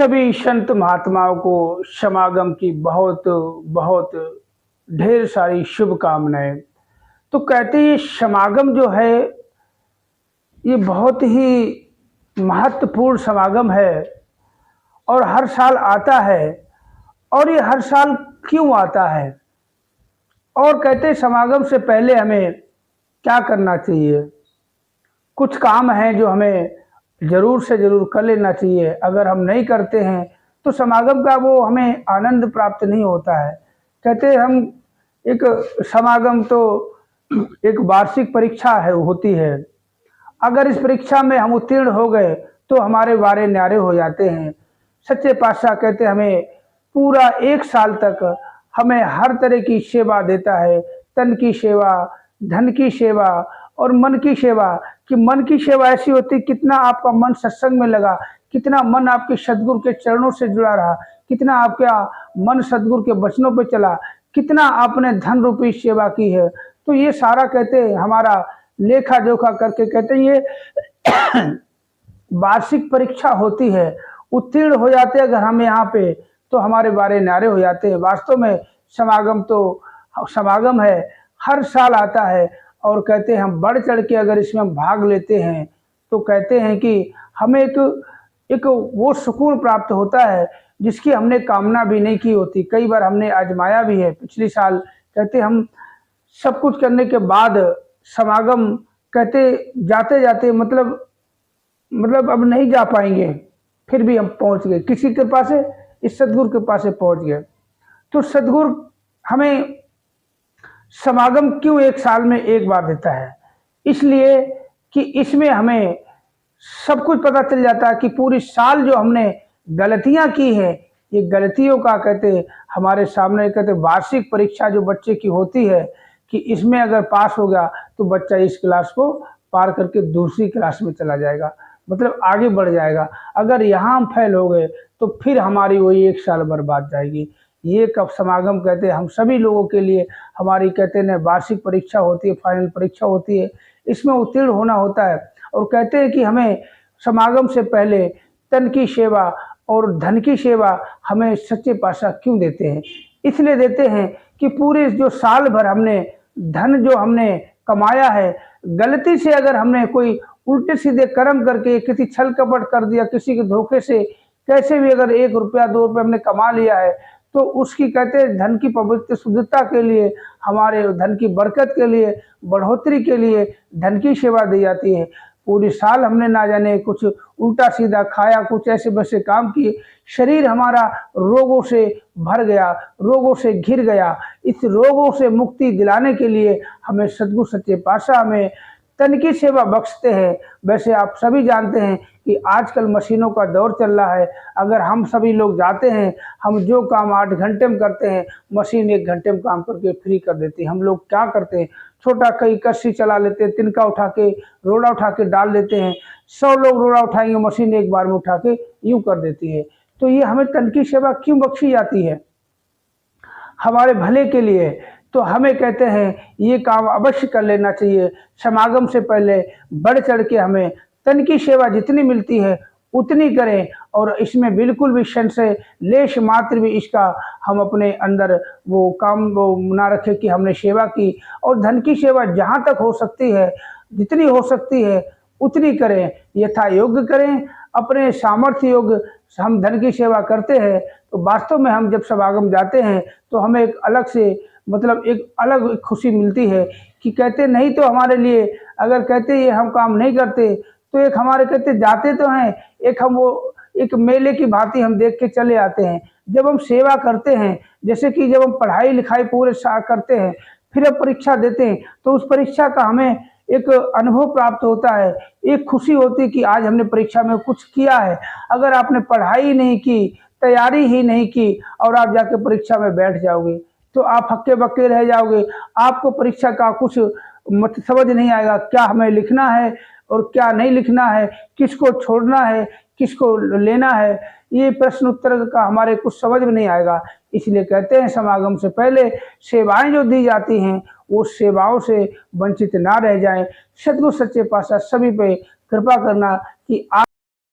सभी संत महात्माओं को समागम की बहुत बहुत ढेर सारी शुभकामनाएं। तो कहते हैं ये समागम जो है ये बहुत ही महत्वपूर्ण समागम है और हर साल आता है। और ये हर साल क्यों आता है और कहते हैं समागम से पहले हमें क्या करना चाहिए। कुछ काम हैं जो हमें ज़रूर से ज़रूर कर लेना चाहिए। अगर हम नहीं करते हैं तो समागम का वो हमें आनंद प्राप्त नहीं होता है। कहते हैं हम एक समागम तो एक वार्षिक परीक्षा है होती है। अगर इस परीक्षा में हम उत्तीर्ण हो गए तो हमारे वारे न्यारे हो जाते हैं। सच्चे पातशाह कहते हमें पूरा एक साल तक हमें हर तरह की सेवा देता है। तन की सेवा, धन की सेवा और मन की सेवा। कि मन की सेवा ऐसी होती कितना आपका मन सत्संग में लगा, कितना मन आपके सदगुरु के चरणों से जुड़ा रहा, कितना आपका मन सदगुरु के वचनों पे चला, कितना आपने धन रूपी सेवा की है। तो ये सारा कहते हैं हमारा लेखा जोखा करके कहते हैं ये वार्षिक परीक्षा होती है। उत्तीर्ण हो जाते हैं अगर हम यहाँ पे तो हमारे बारे नारे हो जाते हैं। वास्तव में समागम तो समागम है, हर साल आता है और कहते हैं हम बढ़ चढ़ के अगर इसमें हम भाग लेते हैं तो कहते हैं कि हमें एक वो सुकून प्राप्त होता है जिसकी हमने कामना भी नहीं की होती। कई बार हमने आजमाया भी है। पिछले साल कहते हम सब कुछ करने के बाद समागम कहते जाते जाते मतलब अब नहीं जा पाएंगे, फिर भी हम पहुंच गए किसी कृपा से, इस सदगुरु कृपा से पहुंच गए। तो सदगुरु हमें समागम क्यों एक साल में एक बार देता है? इसलिए कि इसमें हमें सब कुछ पता चल जाता है कि पूरी साल जो हमने गलतियां की है, ये गलतियों का कहते हमारे सामने कहते वार्षिक परीक्षा जो बच्चे की होती है कि इसमें अगर पास हो गया तो बच्चा इस क्लास को पार करके दूसरी क्लास में चला जाएगा, मतलब आगे बढ़ जाएगा। अगर यहाँ हम फेल हो गए तो फिर हमारी वही एक साल बर्बाद जाएगी। ये कब समागम कहते हैं हम सभी लोगों के लिए हमारी कहते हैं वार्षिक परीक्षा होती है, फाइनल परीक्षा होती है, इसमें उत्तीर्ण होना होता है। और कहते हैं कि हमें समागम से पहले तन की सेवा और धन की सेवा हमें सच्चे पातशाह क्यों देते हैं? इसलिए देते हैं कि पूरे जो साल भर हमने धन जो हमने कमाया है, गलती से अगर हमने कोई उल्टे सीधे कर्म करके किसी छल कपट कर दिया, किसी के धोखे से कैसे भी अगर 1 रुपया 2 रुपये हमने कमा लिया है तो उसकी कहते हैं धन की पवित्र शुद्धता के लिए, हमारे धन की बरकत के लिए, बढ़ोतरी के लिए धन की सेवा दी जाती है। पूरी साल हमने ना जाने कुछ उल्टा सीधा खाया, कुछ ऐसे वैसे काम किए, शरीर हमारा रोगों से भर गया, रोगों से घिर गया। इस रोगों से मुक्ति दिलाने के लिए हमें सद्गुरु सच्चे पातशाह में तन की सेवा बख्शते हैं। वैसे आप सभी जानते हैं कि आजकल मशीनों का दौर चल रहा है। अगर हम सभी लोग जाते हैं, हम जो काम 8 घंटे में करते हैं मशीन 1 घंटे में काम करके फ्री कर देती है। हम लोग क्या करते हैं, छोटा कई कस्सी चला लेते हैं, तिनका उठा के रोड़ा उठा के डाल देते हैं। 100 लोग रोड़ा उठाएंगे, मशीन एक बार में उठा के यूँ कर देती है। तो ये हमें तन की सेवा क्यों बख्शी जाती है? हमारे भले के लिए। तो हमें कहते हैं ये काम अवश्य कर लेना चाहिए। समागम से पहले बढ़ चढ़ के हमें तन की सेवा जितनी मिलती है उतनी करें और इसमें बिल्कुल भी संशय लेश मात्र भी इसका हम अपने अंदर वो काम वो ना रखें कि हमने सेवा की। और धन की सेवा जहाँ तक हो सकती है, जितनी हो सकती है उतनी करें, यथा योग्य करें। अपने सामर्थ्य योग्य हम धन की सेवा करते हैं तो वास्तव में हम जब समागम जाते हैं तो हमें एक अलग से मतलब एक अलग खुशी मिलती है कि कहते नहीं तो हमारे लिए अगर कहते ये हम काम नहीं करते तो एक हमारे कहते जाते तो हैं, एक हम वो एक मेले की भांति हम देख के चले आते हैं। जब हम सेवा करते हैं, जैसे कि जब हम पढ़ाई लिखाई पूरे साल करते हैं फिर अब परीक्षा देते हैं तो उस परीक्षा का हमें एक अनुभव प्राप्त होता है, एक खुशी होती है कि आज हमने परीक्षा में कुछ किया है। अगर आपने पढ़ाई नहीं की, तैयारी ही नहीं की और आप जाके परीक्षा में बैठ जाओगे तो आप हक्के बक्के रह जाओगे। आपको परीक्षा का कुछ समझ नहीं आएगा, क्या हमें लिखना है और क्या नहीं लिखना है, किसको छोड़ना है, किसको लेना है। ये प्रश्न उत्तर का हमारे कुछ समझ में नहीं आएगा। इसलिए कहते हैं समागम से पहले सेवाएं जो दी जाती हैं वो सेवाओं से वंचित ना रह जाएं। सद्गुरु सच्चे पातशाह सभी पे कृपा करना कि आप